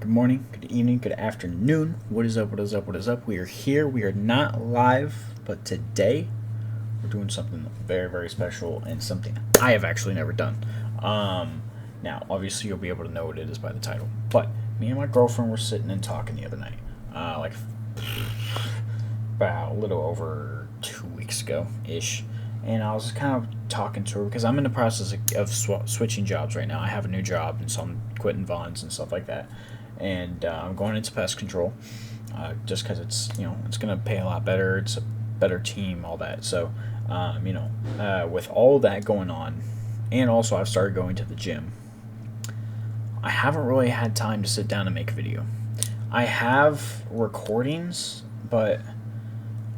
Good morning, good evening, good afternoon. What is up, what is up, what is up? We are here. We are not live, but today we're doing something very, very special and something I have actually never done. Now, obviously, you'll be able to know what it is by the title. But me and my girlfriend were sitting and talking the other night, like about a little over 2 weeks ago ish. And I was kind of talking to her because I'm in the process of switching jobs right now. I have a new job, and so I'm quitting Vaughn's and stuff like that. And I'm going into pest control, just because it's gonna pay a lot better. It's a better team, all that. So, with all that going on, and also I've started going to the gym. I haven't really had time to sit down and make a video. I have recordings, but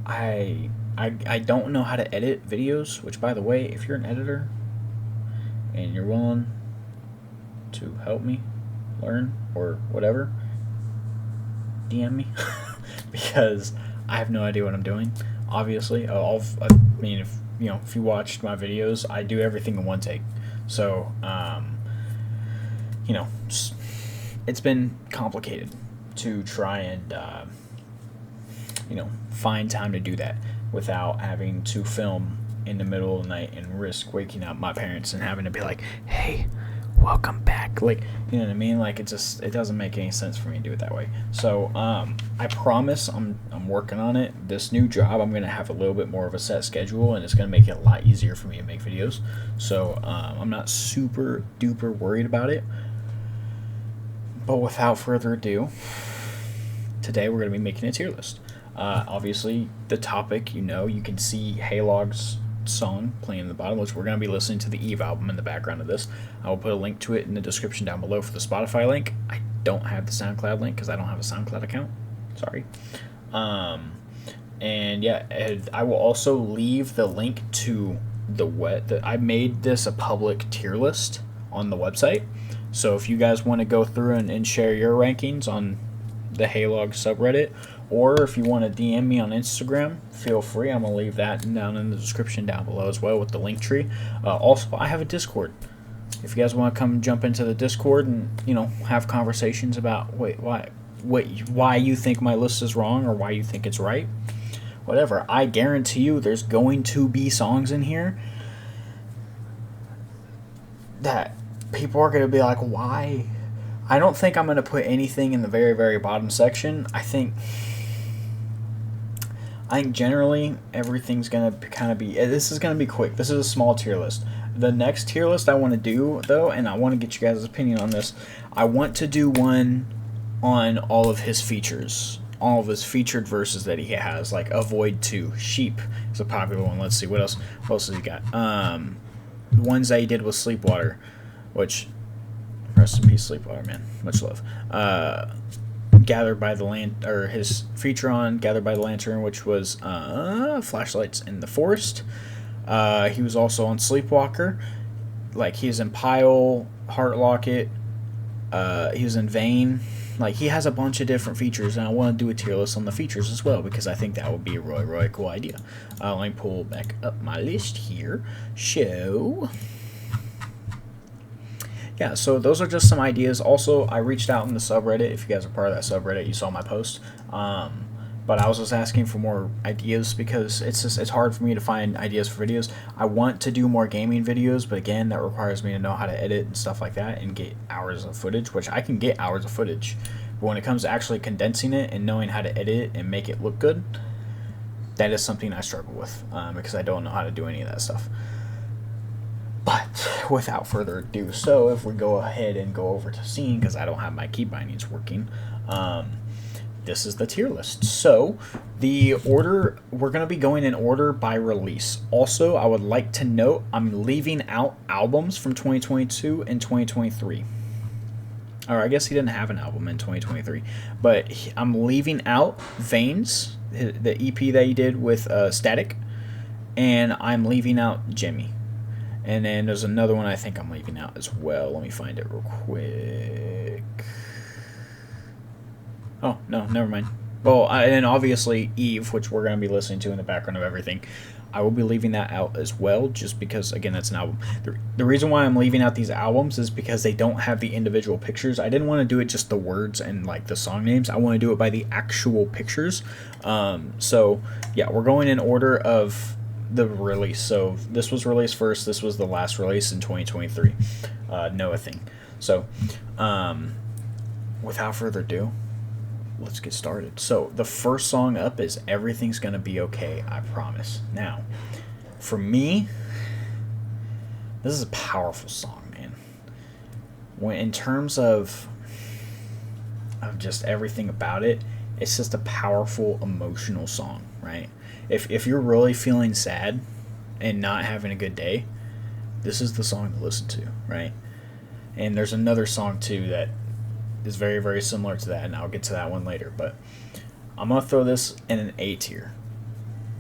I don't know how to edit videos, which, by the way, if you're an editor and you're willing to help me learn or whatever, DM me because I have no idea what I'm doing. Obviously, if you watched my videos, I do everything in one take. So, it's been complicated to try and find time to do that without having to film in the middle of the night and risk waking up my parents and having to be like, hey, welcome back. Like, you know what I mean? Like, it doesn't make any sense for me to do it that way. So, I promise I'm working on it. This new job, I'm going to have a little bit more of a set schedule, and it's going to make it a lot easier for me to make videos. So, I'm not super duper worried about it. But without further ado, today we're going to be making a tier list. Obviously, the topic, you can see Heylog's song playing in the bottom, which we're going to be listening to the Eve album in the background of this. I will put a link to it in the description down below for the Spotify link. I don't have the SoundCloud link because I don't have a SoundCloud account. Sorry. I will also leave the link to I made this a public tier list on the website. So if you guys want to go through and share your rankings on the heylog subreddit, or if you want to DM me on Instagram, feel free. I'm going to leave that down in the description down below as well with the link tree. Also, I have a Discord. If you guys want to come jump into the Discord and, have conversations about why you think my list is wrong or why you think it's right, whatever, I guarantee you there's going to be songs in here that people are going to be like, why? I don't think I'm going to put anything in the very, very bottom section. I think generally everything's going to kind of be... This is going to be quick. This is a small tier list. The next tier list I want to do, though, and I want to get you guys' opinion on this, I want to do one on all of his features. All of his featured verses that he has, like Avoid 2. Sheep is a popular one. Let's see. What else has he got? The ones that he did with Sleepwater, which... Rest in peace, Sleepwater, man. Much love. Gathered by the his feature on Gathered by the Lantern, which was Flashlights in the Forest. He was also on Sleepwalker. Like, he's in Pile, Heart Locket. He was in Vein. Like, he has a bunch of different features, and I want to do a tier list on the features as well, because I think that would be a really, really cool idea. Let me pull back up my list here. Yeah, so those are just some ideas. Also, I reached out in the subreddit. If you guys are part of that subreddit, you saw my post. But I was just asking for more ideas because it's hard for me to find ideas for videos. I want to do more gaming videos, but again, that requires me to know how to edit and stuff like that and get hours of footage, which I can get hours of footage. But when it comes to actually condensing it and knowing how to edit it and make it look good, that is something I struggle with because I don't know how to do any of that stuff. But without further ado, so if we go ahead and go over to scene, because I don't have my key bindings working, this is the tier list. So the order, we're going to be going in order by release. Also, I would like to note I'm leaving out albums from 2022 and 2023. Or I guess he didn't have an album in 2023. But I'm leaving out Veins, the EP that he did with Static. And I'm leaving out Jimmy. And then there's another one I think I'm leaving out as well. Let me find it real quick. Oh, no, never mind. Well, and obviously Eve, which we're going to be listening to in the background of everything. I will be leaving that out as well, just because, again, that's an album. The reason why I'm leaving out these albums is because they don't have the individual pictures. I didn't want to do it just the words and like the song names. I want to do it by the actual pictures. So yeah, we're going in order of the release. So this was released first. This was the last release in 2023. Noah thing. So without further ado, let's get started. So the first song up is Everything's Gonna Be Okay, I Promise. Now, for me, this is a powerful song, man. When in terms of just everything about it, it's just a powerful emotional song, right? If you're really feeling sad and not having a good day, this is the song to listen to, right? And there's another song too that is very, very similar to that, and I'll get to that one later. But I'm gonna throw this in an A tier,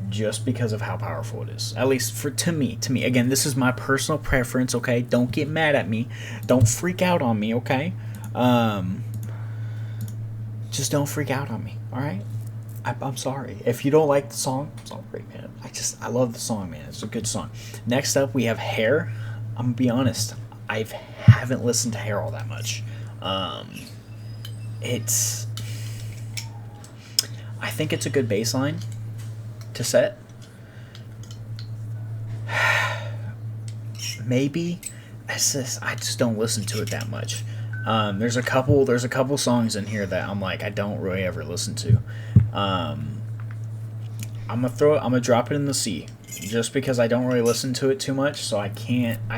just because of how powerful it is. At least to me. Again, this is my personal preference. Okay, don't get mad at me. Don't freak out on me. Okay, just don't freak out on me. All right. I'm sorry if you don't like the song. Sorry, man. I love the song, man. It's a good song. Next up, we have Hair. I'm gonna be honest. I haven't listened to Hair all that much. I think it's a good baseline to set. Maybe I just don't listen to it that much. There's a couple songs in here that I'm like, I don't really ever listen to. I'm gonna drop it in the C, just because I don't really listen to it too much, so I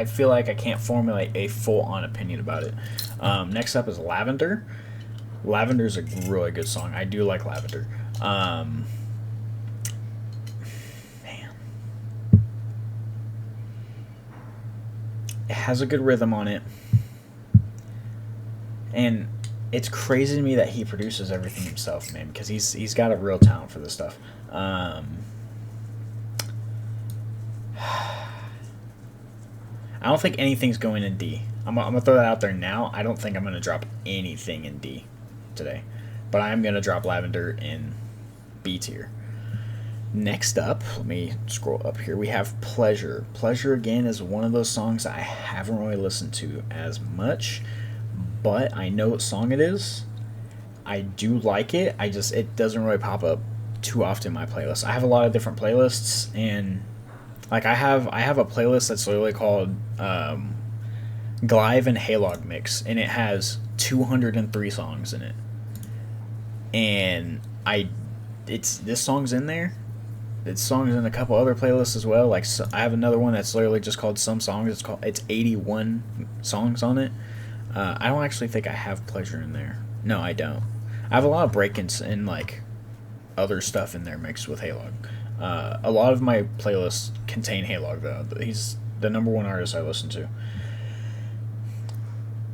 feel like I can't formulate a full-on opinion about it. Next up is Lavender. Lavender's a really good song. I do like Lavender. Man. It has a good rhythm on it. And it's crazy to me that he produces everything himself, man, because he's got a real talent for this stuff. I don't think anything's going in D. I'm gonna throw that out there now. I don't think I'm gonna drop anything in D today, but I am gonna drop Lavender in B tier. Next up, let me scroll up here. We have Pleasure. Pleasure, again, is one of those songs I haven't really listened to as much, but I know what song it is. I do like it. It doesn't really pop up too often in my playlist. I have a lot of different playlists, and like I have a playlist that's literally called Glive and Heylog Mix, and it has 203 songs in it. And this song's in there. This song's in a couple other playlists as well. Like, so I have another one that's literally just called Some Songs. It's 81 songs on it. I don't actually think I have Pleasure in there. No, I don't. I have a lot of break-ins and like other stuff in there mixed with heylog. A lot of my playlists contain heylog though. He's the number one artist I listen to.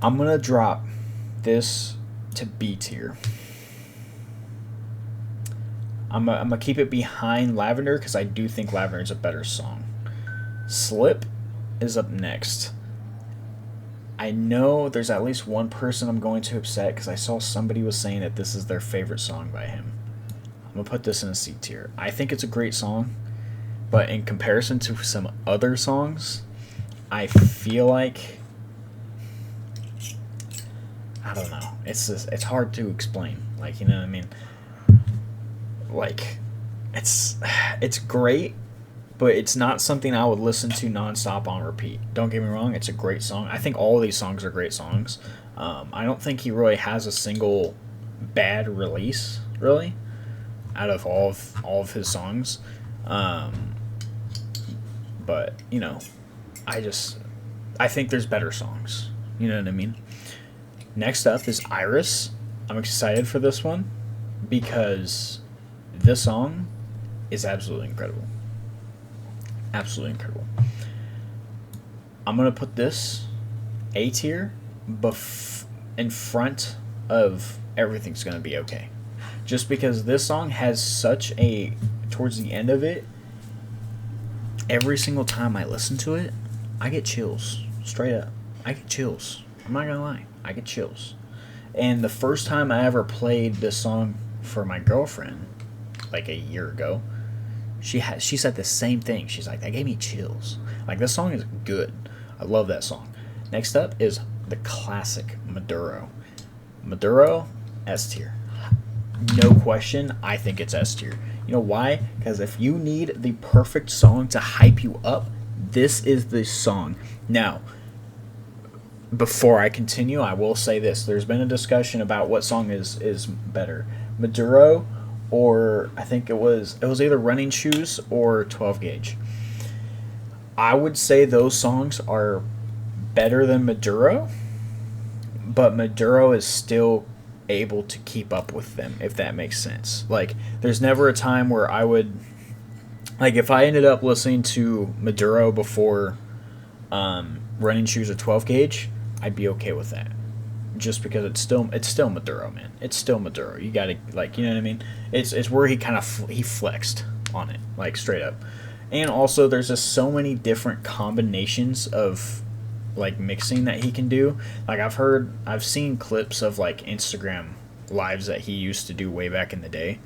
I'm gonna drop this to B tier. I'm gonna keep it behind Lavender because I do think Lavender is a better song. Slip is up next. I know there's at least one person I'm going to upset because I saw somebody was saying that this is their favorite song by him. I'm gonna put this in a C tier. I think it's a great song, but in comparison to some other songs, I feel like, I don't know. It's hard to explain. Like, you know what I mean? Like, it's great, but it's not something I would listen to nonstop on repeat. Don't get me wrong, it's a great song. I think all of these songs are great songs. I don't think he really has a single bad release, really, out of all of his songs. But, you know, I think there's better songs. You know what I mean? Next up is Iris. I'm excited for this one because this song is absolutely incredible. Absolutely incredible. I'm going to put this A tier in front of Everything's Gonna Be Okay. Just because this song has towards the end of it, every single time I listen to it, I get chills. Straight up. I get chills. I'm not going to lie. I get chills. And the first time I ever played this song for my girlfriend, like a year ago, she said the same thing. She's like, that gave me chills. Like, this song is good. I love that song. Next up is the classic Maduro. Maduro, S tier. No question, I think it's S tier. You know why? Because if you need the perfect song to hype you up, this is the song. Now, before I continue, I will say this. There's been a discussion about what song is better. Maduro, or I think it was either Running Shoes or 12 Gauge. I would say those songs are better than Maduro, but Maduro is still able to keep up with them, if that makes sense. Like, there's never a time where I would, like, if I ended up listening to Maduro before Running Shoes or 12 Gauge, I'd be okay with that, just because it's still Maduro, man. It's still Maduro. You gotta, like, you know what I mean? It's where he kind of he flexed on it, like, straight up. And also, there's just so many different combinations of, like, mixing that he can do. Like, I've seen clips of, like, Instagram lives that he used to do way back in the day,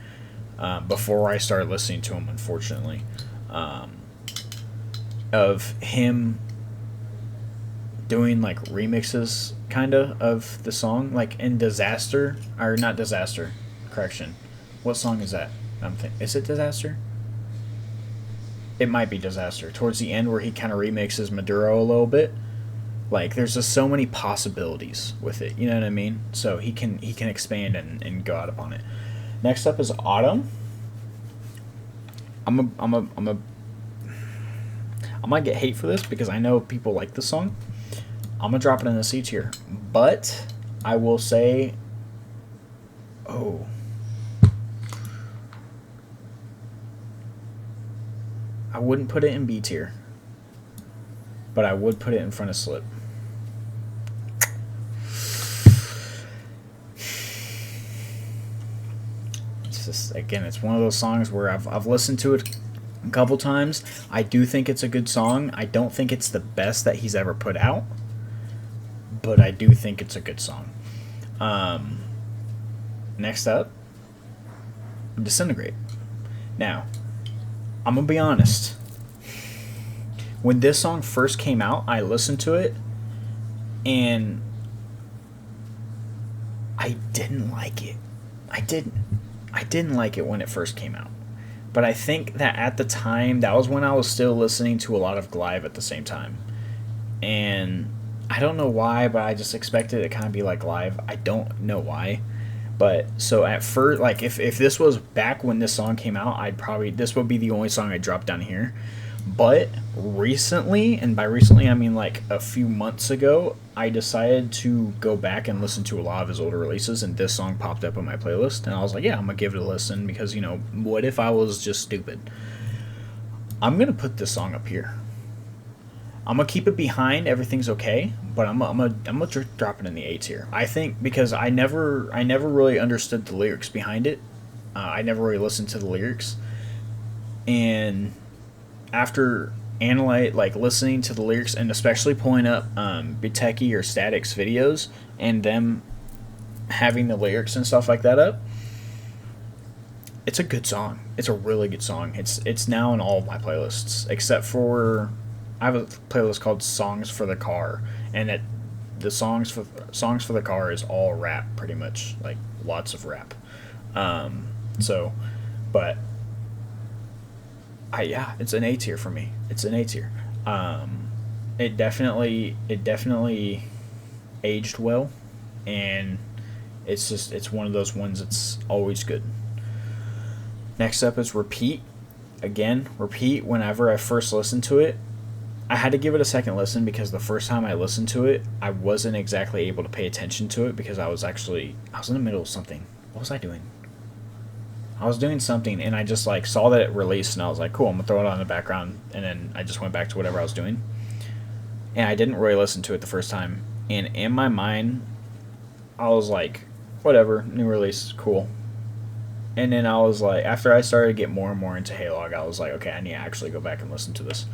before I started listening to him, unfortunately, of him doing, like, remixes kind of the song, like in Disaster, or not Disaster, correction, what song is that? Is it Disaster? It might be Disaster, towards the end, where he kind of remixes Maduro a little bit. Like, there's just so many possibilities with it, you know what I mean? So he can expand and go out upon it. Next up is Autumn. I might get hate for this because I know people like this song. I'm gonna drop it in the C tier, but I will say, I wouldn't put it in B tier, but I would put it in front of Slip. It's just, again, it's one of those songs where I've listened to it a couple times. I do think it's a good song. I don't think it's the best that he's ever put out, but I do think it's a good song. Next up, Disintegrate. Now, I'm going to be honest. When this song first came out, I listened to it, and I didn't like it. I didn't like it when it first came out. But I think that at the time, that was when I was still listening to a lot of Glive at the same time. And I don't know why, but I just expected it to kind of be like Glive. I don't know why. But so at first, like, if this was back when this song came out, this would be the only song I'd drop down here. But recently, and by recently I mean like a few months ago, I decided to go back and listen to a lot of his older releases, and this song popped up on my playlist, and I was like, yeah, I'm going to give it a listen, because, you know, what if I was just stupid? I'm going to put this song up here. I'm going to keep it behind Everything's Okay, but I'm gonna drop it in the A tier. I think because I never really understood the lyrics behind it. I never really listened to the lyrics. And after listening to the lyrics, and especially pulling up Biteki or Static's videos and them having the lyrics and stuff like that up, it's a good song. It's a really good song. It's now in all of my playlists, except for I have a playlist called Songs for the Car, and the songs for the car is all rap, pretty much, like lots of rap. But it's an A tier for me. It's an A tier. It definitely aged well, and it's one of those ones that's always good. Next up is Repeat. Again, Repeat, whenever I first listened to it, I had to give it a second listen, because the first time I listened to it, I wasn't exactly able to pay attention to it, because I was in the middle of something. What was I doing? I was doing something, and I just like saw that it released, and I was like, cool, I'm gonna throw it on in the background, and then I just went back to whatever I was doing. And I didn't really listen to it the first time, and in my mind, I was like, whatever, new release, cool. And then I was like, after I started to get more and more into heylog, I was like, okay, I need to actually go back and listen to this.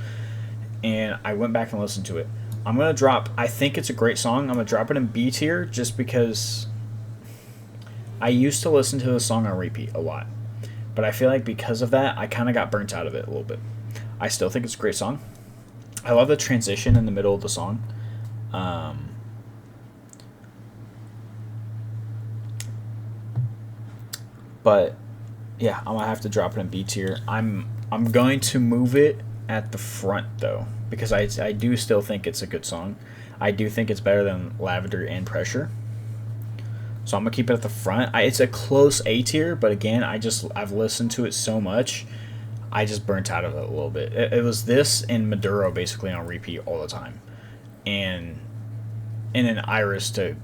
And I went back and listened to it. I think it's a great song. I'm going to drop it in B tier, just because I used to listen to the song on repeat a lot. But I feel like because of that, I kind of got burnt out of it a little bit. I still think it's a great song. I love the transition in the middle of the song. But yeah, I'm gonna have to drop it in B tier. I'm going to move it at the front though, because I do still think it's a good song. I do think it's better than Lavender and Pressure. So I'm gonna keep it at the front. It's a close A tier, but again, I've listened to it so much, I just burnt out of it a little bit. It was this and Maduro basically on repeat all the time, and then Iris to.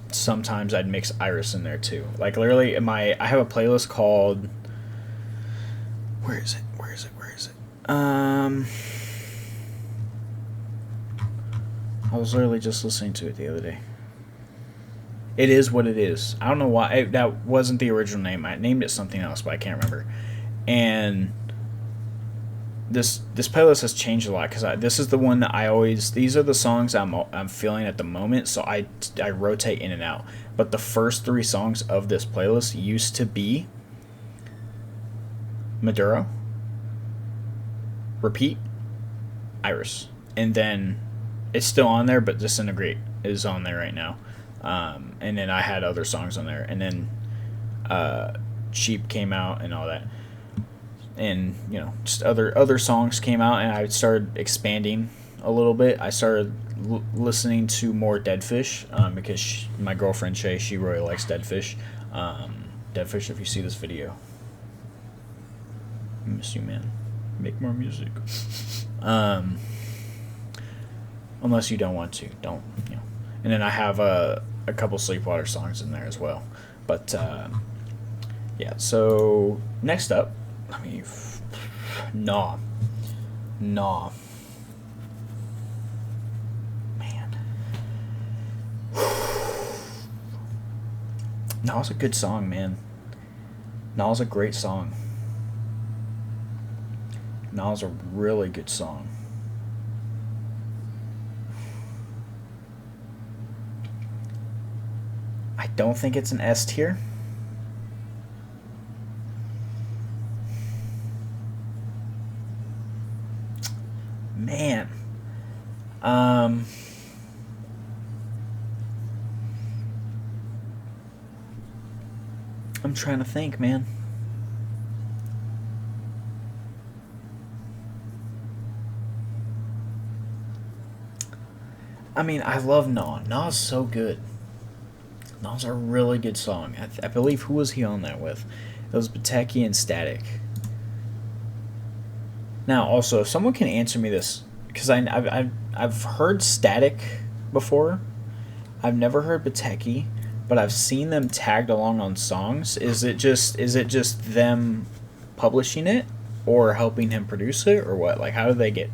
Sometimes I'd mix Iris in there too. Like literally, I have a playlist called. Where is it? I was literally just listening to it the other day. It is what it is. I don't know why that wasn't the original name. I named it something else, but I can't remember. And this playlist has changed a lot because this is the one that I always. These are the songs I'm feeling at the moment, so I rotate in and out. But the first 3 songs of this playlist used to be Maduro, Repeat, Iris, and then it's still on there, but Disintegrate is on there right now. And then I had other songs on there, and then Cheap came out and all that, and just other songs came out, and I started expanding a little bit. I started listening to more Deadfish because my girlfriend Shay, she really likes Deadfish. Deadfish, if you see this video, I miss you, man. Make more music. Unless you don't want to, don't. And then I have a couple Sleepwater songs in there as well. But yeah. So next up, let me. Nah. Man. Naw's a good song, man. Naw's a great song. Naw's a really good song. I don't think it's an S tier. Man. I'm trying to think, man. I mean, I love Naw. Naw's so good. Naw's a really good song. I believe, who was he on that with? It was Bateki and Static. Now, also, if someone can answer me this, because I've heard Static before. I've never heard Bateki, but I've seen them tagged along on songs. Is it just them publishing it, or helping him produce it, or what? Like, how do they get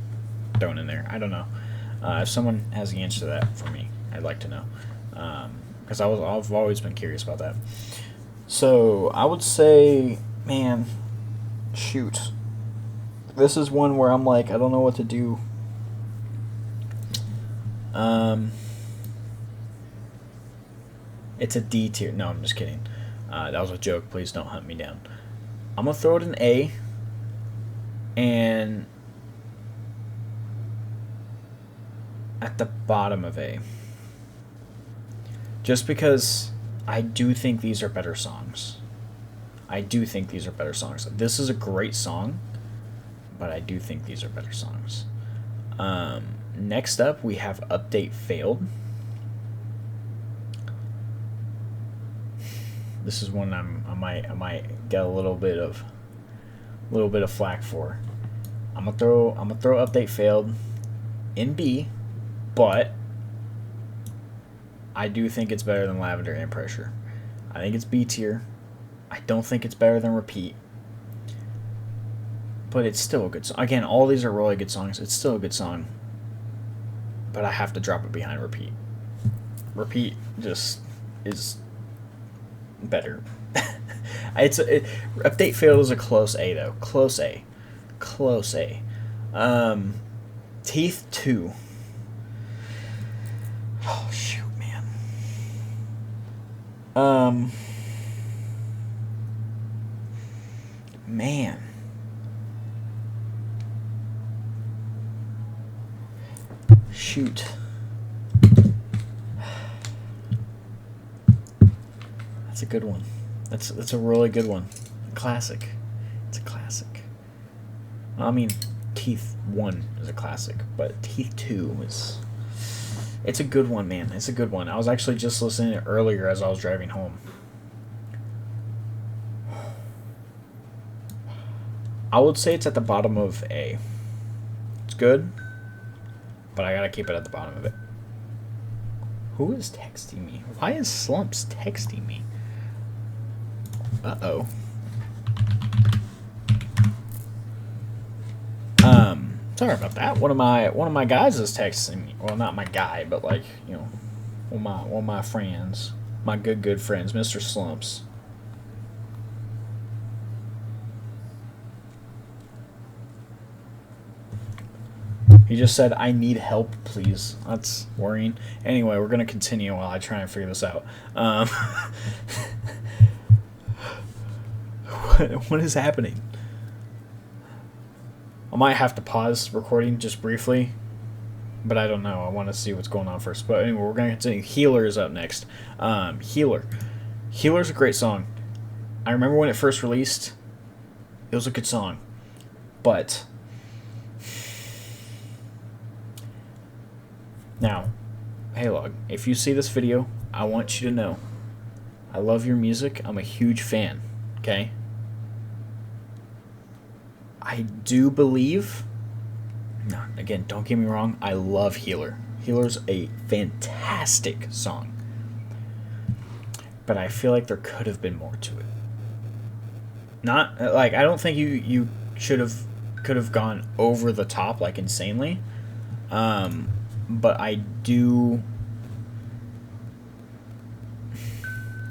thrown in there? I don't know. If someone has the answer to that for me, I'd like to know. Because I've always been curious about that. So I would say, man, shoot, this is one where I'm like, I don't know what to do. It's a D tier. No, I'm just kidding. That was a joke. Please don't hunt me down. I'm gonna throw it an A, and at the bottom of A. Just because I do think these are better songs. This is a great song, but I do think these are better songs. Next up, we have Update Failed. This is one I might get a little bit of flack for. I'm gonna throw Update Failed in B, but I do think it's better than Lavender and Pressure. I think it's B tier. I don't think it's better than Repeat. But it's still a good song. Again, all these are really good songs. It's still a good song. But I have to drop it behind Repeat. Repeat just is better. Update Failed is a close A, though. Close A. Teeth 2. Oh, shoot. Man. Shoot. That's a good one. That's a really good one. Classic. It's a classic. I mean, Teeth 1 is a classic, but Teeth 2 is... It's a good one, man. It's a good one. I was actually just listening to it earlier as I was driving home. I would say it's at the bottom of A. It's good, but I gotta keep it at the bottom of it. Who is texting me? Why is Slumps texting me? Uh-oh. Sorry about that. One of my guys is texting me. Well, not my guy, but like, you know, one of my friends, my good friends, Mr. Slumps. He just said, "I need help, please." That's worrying. Anyway, we're gonna continue while I try and figure this out. What is happening? I might have to pause recording just briefly, but I don't know. I want to see what's going on first. But anyway, we're going to continue. Healer is up next. Healer. Healer's a great song. I remember when it first released, it was a good song. But now, heylog, if you see this video, I want you to know I love your music. I'm a huge fan. Okay? I do believe, no, again, don't get me wrong, I love Healer. Healer's a fantastic song. But I feel like there could have been more to it. Not, like, I don't think you could have gone over the top, like, insanely. But I do,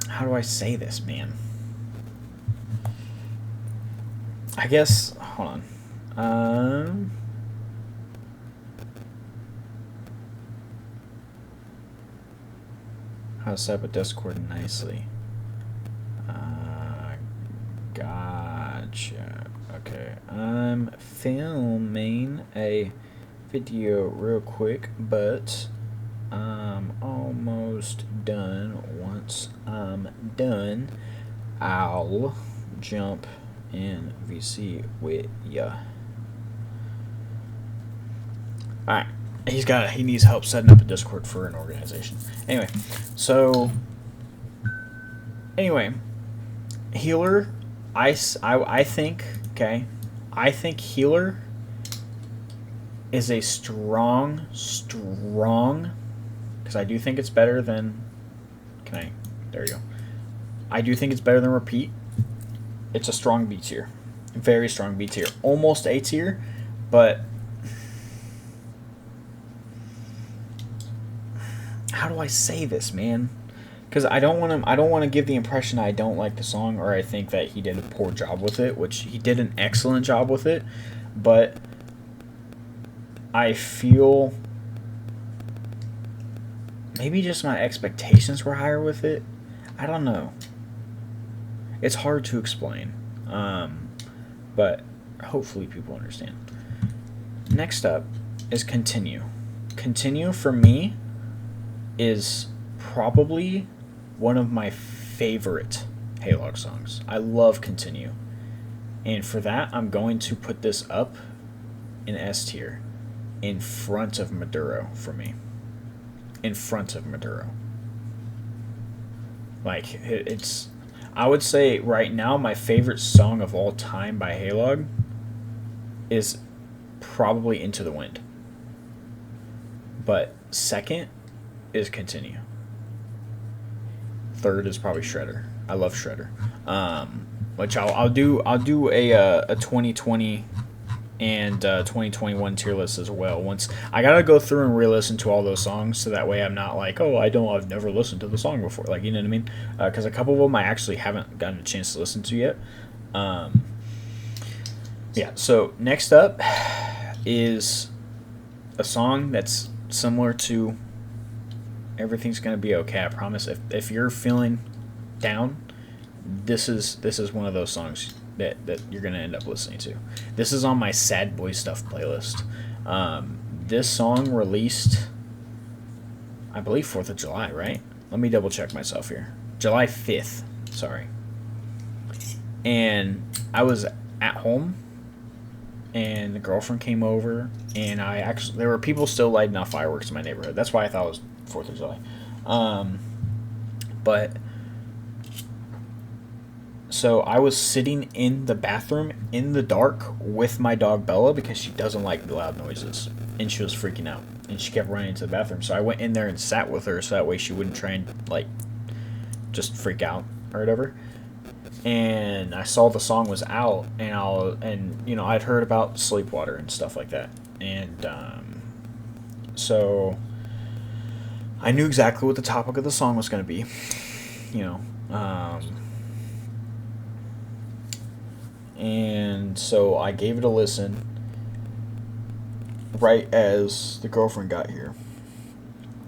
how do I say this, man? I guess, hold on. How to set up a Discord nicely. Gotcha. Okay. I'm filming a video real quick, but I'm almost done. Once I'm done, I'll jump in VC with ya. Alright. He needs help setting up a Discord for an organization. Anyway, Healer, I think, okay, I think Healer is a strong, because I do think it's better than, there you go. I do think it's better than Repeat. It's a strong B tier. Very strong B tier. Almost A tier, but how do I say this, man? Because I don't want to give the impression I don't like the song or I think that he did a poor job with it, which he did an excellent job with it, but I feel maybe just my expectations were higher with it. I don't know. It's hard to explain, but hopefully people understand. Next up is Continue. Continue, for me, is probably one of my favorite heylog songs. I love Continue. And for that, I'm going to put this up in S tier, in front of Maduro for me. In front of Maduro. Like, it's... I would say right now my favorite song of all time by heylog is probably Into the Wind. But second is Continue. Third is probably Shredder. I love Shredder. Which I'll do a 2020 and 2021 tier list as well. Once I gotta go through and re-listen to all those songs, so that way I'm not like, oh, I've never listened to the song before, like, you know what I mean? Because a couple of them I actually haven't gotten a chance to listen to yet. Yeah. So next up is a song that's similar to Everything's Gonna Be Okay. I promise. If you're feeling down, this is one of those songs that you're gonna end up listening to. This is on my sad boy stuff playlist. This song released, I believe, 4th of July, right? Let me double check myself here. July 5th, sorry. And I was at home, and the girlfriend came over, and there were people still lighting off fireworks in my neighborhood. That's why I thought it was 4th of July. But so I was sitting in the bathroom in the dark with my dog Bella because she doesn't like loud noises, and she was freaking out, and she kept running into the bathroom. So I went in there and sat with her so that way she wouldn't try and like just freak out or whatever. And I saw the song was out, and you know, I'd heard about Sleepwater and stuff like that, and so I knew exactly what the topic of the song was going to be, you know, and so I gave it a listen right as the girlfriend got here,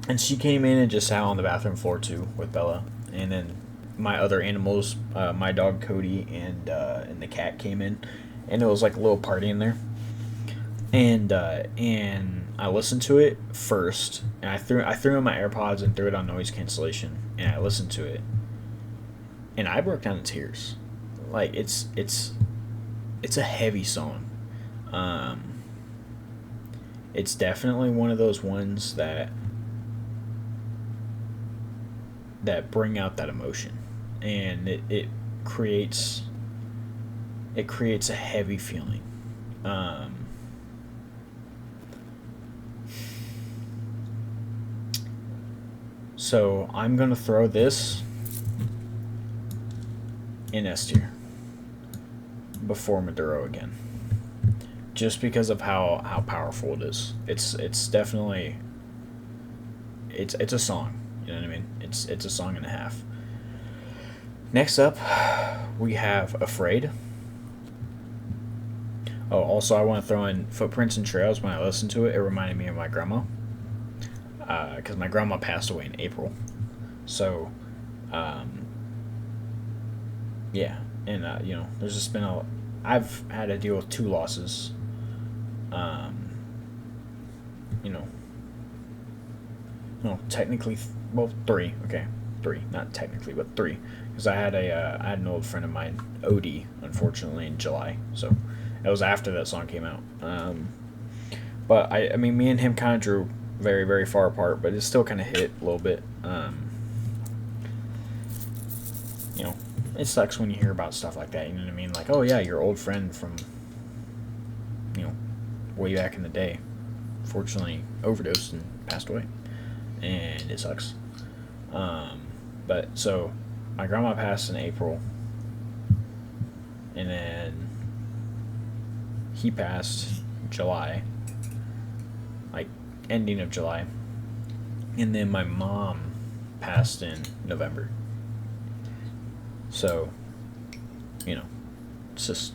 and she came in and just sat on the bathroom floor too with Bella, and then my other animals, my dog Cody and the cat came in, and it was like a little party in there. And I listened to it first, and I threw in my AirPods and threw it on noise cancellation, and I listened to it, and I broke down in tears. Like it's a heavy song. It's definitely one of those ones that bring out that emotion, and it creates a heavy feeling. So I'm gonna throw this in S tier before Maduro again, just because of how powerful it is. It's definitely it's a song. You know what I mean? It's a song and a half. Next up, we have Afraid. Oh, also I want to throw in Footprints and Trails. When I listened to it, it reminded me of my grandma. Because my grandma passed away in April. So, yeah. And, you know, there's just been I've had to deal with 2 losses. You know. No, technically, well, 3. Okay, 3. Not technically, but 3. Because I had an old friend of mine, Odie, unfortunately, in July. So, it was after that song came out. But, I mean, me and him kind of drew very, very far apart, but it still kind of hit a little bit. You know, it sucks when you hear about stuff like that, you know what I mean? Like, oh yeah, your old friend from, you know, way back in the day, fortunately overdosed and passed away. And it sucks. But, so, my grandma passed in April, and then he passed July, like, ending of July, and then my mom passed in November. So, you know, it's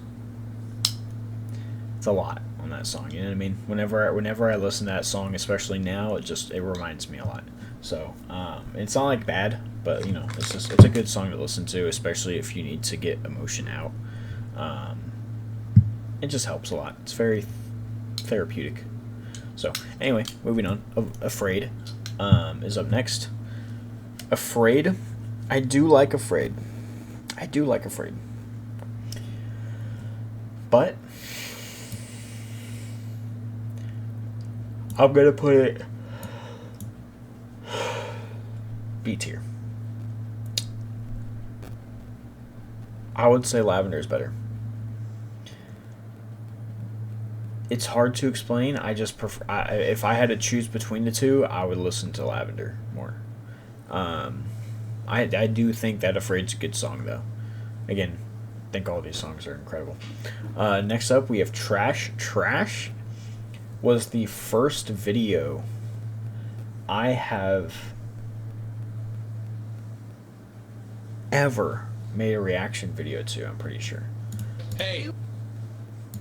a lot on that song, you know what I mean? Whenever I listen to that song, especially now, it reminds me a lot. So, it's not like bad, but you know, it's a good song to listen to, especially if you need to get emotion out. It just helps a lot. It's very therapeutic. So, anyway, moving on. Afraid is up next. Afraid. I do like Afraid. But I'm going to put it B tier. I would say Lavender is better. It's hard to explain. I just prefer. If I had to choose between the two, I would listen to Lavender more. I do think that Afraid's a good song, though. Again, I think all these songs are incredible. Next up, we have Trash. Trash was the first video I have ever made a reaction video to, I'm pretty sure. Hey!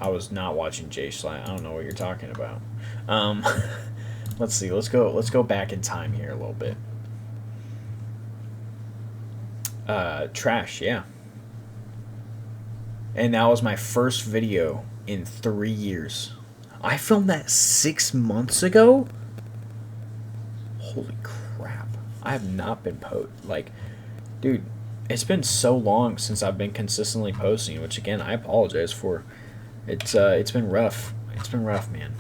I was not watching Jay Slat. I don't know what you're talking about. Let's see. Let's go back in time here a little bit. Trash, yeah. and that was my first video in 3 years. I filmed that 6 months ago. Holy crap! I have not been dude. It's been so long since I've been consistently posting, which again I apologize for. It's been rough. It's been rough, man.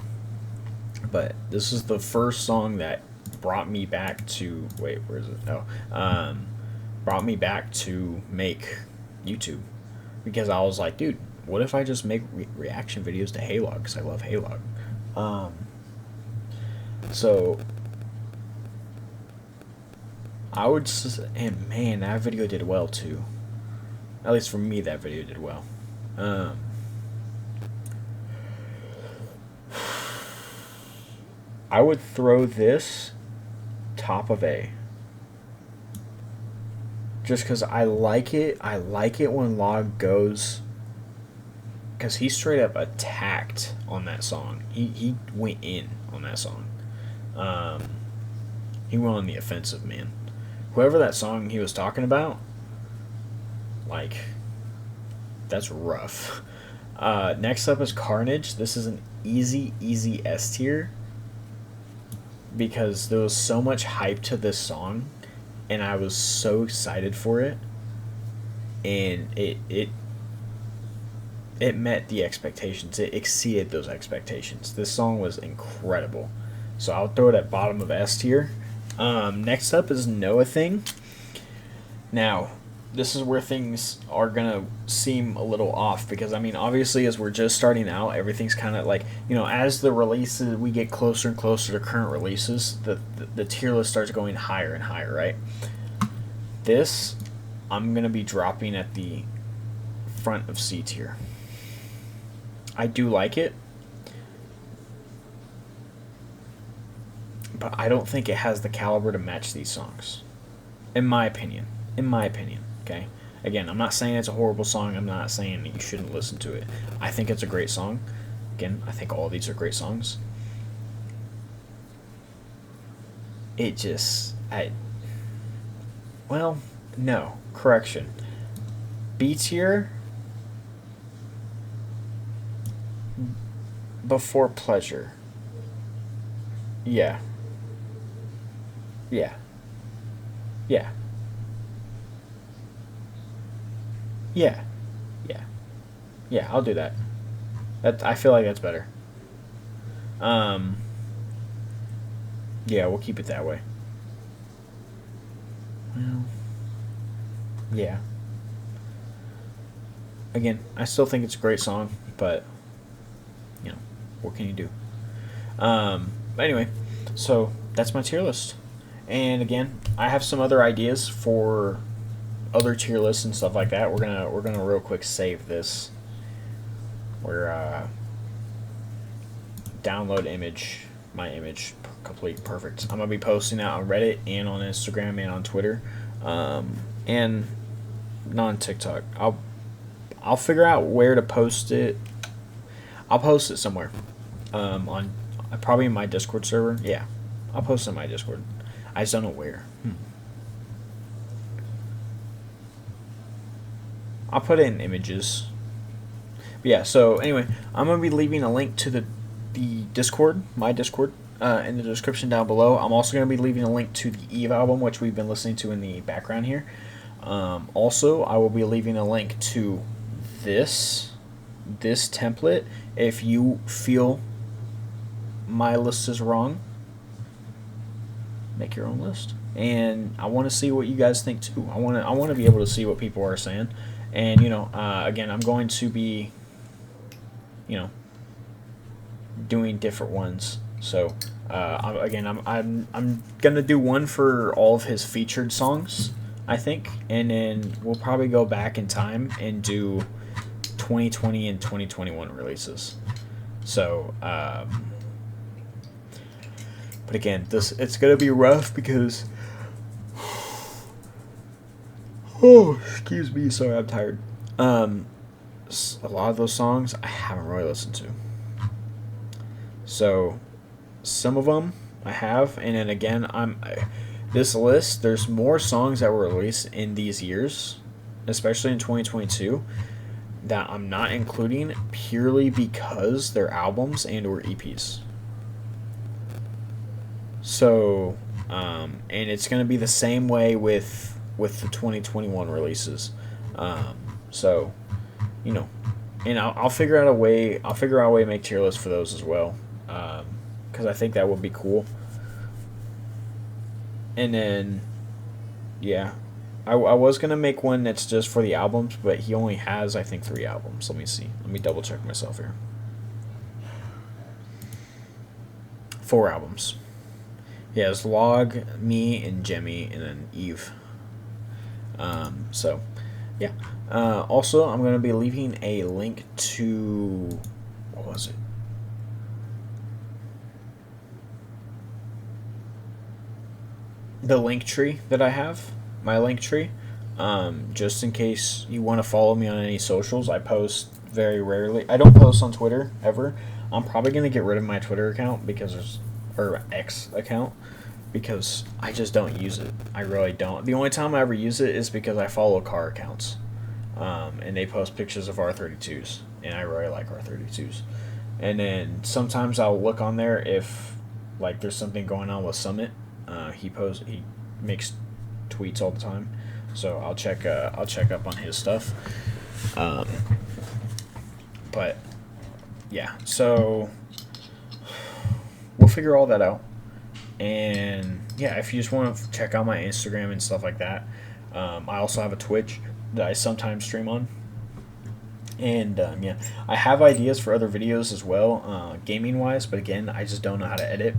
But this is the first song that brought me back to where is it? No, brought me back to make YouTube, because I was like, dude, what if I just make reaction videos to heylog? Because I love heylog. So I would, and man, that video did well too. At least for me, that video did well. I would throw this top of A. Just because I like it. I like it when Log goes, because he straight up attacked on that song. He went in on that song. He went on the offensive, man. Whoever that song he was talking about, like, that's rough. Next up is Carnage. This is an easy S tier, because there was so much hype to this song, and I was so excited for it, and it met the expectations. It exceeded those expectations. This song was incredible, so I'll throw it at bottom of S tier. Next up is Know a Thing. Now, this is where things are gonna seem a little off, because I mean, obviously, as we're just starting out, everything's kind of like, you know, as the releases, we get closer and closer to current releases, the tier list starts going higher and higher, right? This, I'm gonna be dropping at the front of C tier. I do like it, but I don't think it has the caliber to match these songs, in my opinion. Okay, again, I'm not saying it's a horrible song. I'm not saying that you shouldn't listen to it. I think it's a great song. Again, I think all of these are great songs. It just, well, no, correction. B tier before Pleasure. Yeah. Yeah. Yeah. Yeah. Yeah. Yeah, I'll do that. I feel like that's better. Yeah, we'll keep it that way. Well, yeah. Again, I still think it's a great song, but you know, what can you do? But anyway, so that's my tier list. And again, I have some other ideas for other tier lists and stuff like that. We're gonna real quick save this. We're download image, my image, complete, perfect. I'm gonna be posting that on Reddit and on Instagram and on Twitter, and non TikTok. I'll figure out where to post it. I'll post it somewhere, on probably in my Discord server. Yeah, I'll post it in my Discord. I just don't know where. I'll put it in images. But yeah, so anyway, I'm going to be leaving a link to the Discord, my Discord, in the description down below. I'm also going to be leaving a link to the Eve album, which we've been listening to in the background here. Also, I will be leaving a link to this template. If you feel my list is wrong, make your own list. And I want to see what you guys think too. I want to be able to see what people are saying. And you know, again, I'm going to be, you know, doing different ones. So I'm gonna do one for all of his featured songs, I think, and then we'll probably go back in time and do 2020 and 2021 releases. So, but again, it's gonna be rough because. Oh, excuse me. Sorry, I'm tired. A lot of those songs I haven't really listened to. So, some of them I have, and then again, this list. There's more songs that were released in these years, especially in 2022, that I'm not including purely because they're albums and or EPs. So, and it's going to be the same way with the 2021 releases. So, you know, and I'll figure out a way. I'll figure out a way to make tier lists for those as well, because I think that would be cool. And then, yeah, I was gonna make one that's just for the albums, but he only has, I think, 3 albums. Let me see. Let me double check myself here. 4 albums. He has Log, Me, and Jemmy, and then Eve. So, yeah. Also, I'm gonna be leaving a link to, what was it? The link tree that I have, my link tree. Just in case you want to follow me on any socials. I post very rarely. I don't post on Twitter ever. I'm probably gonna get rid of my Twitter account or X account, because I just don't use it. I really don't. The only time I ever use it is because I follow car accounts, and they post pictures of R32s, and I really like R32s. And then sometimes I'll look on there if like there's something going on with Summit. He makes tweets all the time, so I'll check up on his stuff. But yeah, so we'll figure all that out. And yeah, if you just want to check out my Instagram and stuff like that, I also have a Twitch that I sometimes stream on. And yeah, I have ideas for other videos as well, gaming wise, but again, I just don't know how to edit.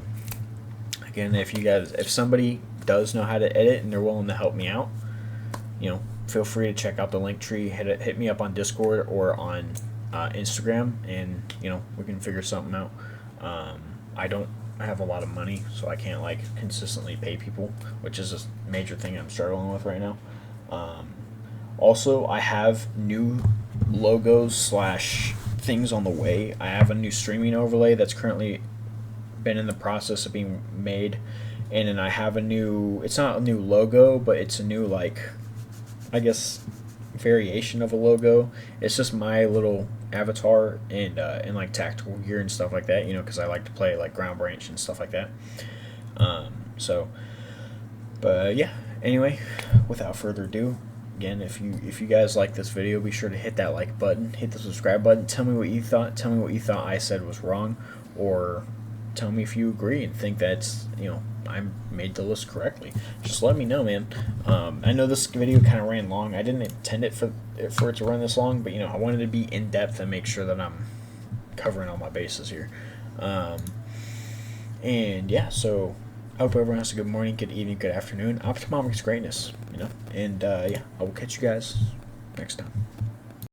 Again, if somebody does know how to edit and they're willing to help me out, feel free to check out the link tree. Hit me up on Discord or on Instagram, and we can figure something out. I have a lot of money, so I can't like consistently pay people, which is a major thing I'm struggling with right now. Also, I have new logos / things on the way. I have a new streaming overlay that's currently been in the process of being made, and then I have it's not a new logo, but it's a new, like, I guess, variation of a logo. It's just my little avatar and like tactical gear and stuff like that, because I like to play like Ground Branch and stuff like that. But yeah, anyway, without further ado, again, if you guys like this video, be sure to hit that like button, hit the subscribe button, tell me what you thought I said was wrong, or tell me if you agree and think that's, I made the list correctly. Just let me know, man. I know this video kind of ran long. I didn't intend it for it to run this long, but I wanted to be in depth and make sure that I'm covering all my bases here. And yeah, so I hope everyone has a good morning, good evening, good afternoon. Optimum's greatness, and yeah, I will catch you guys next time.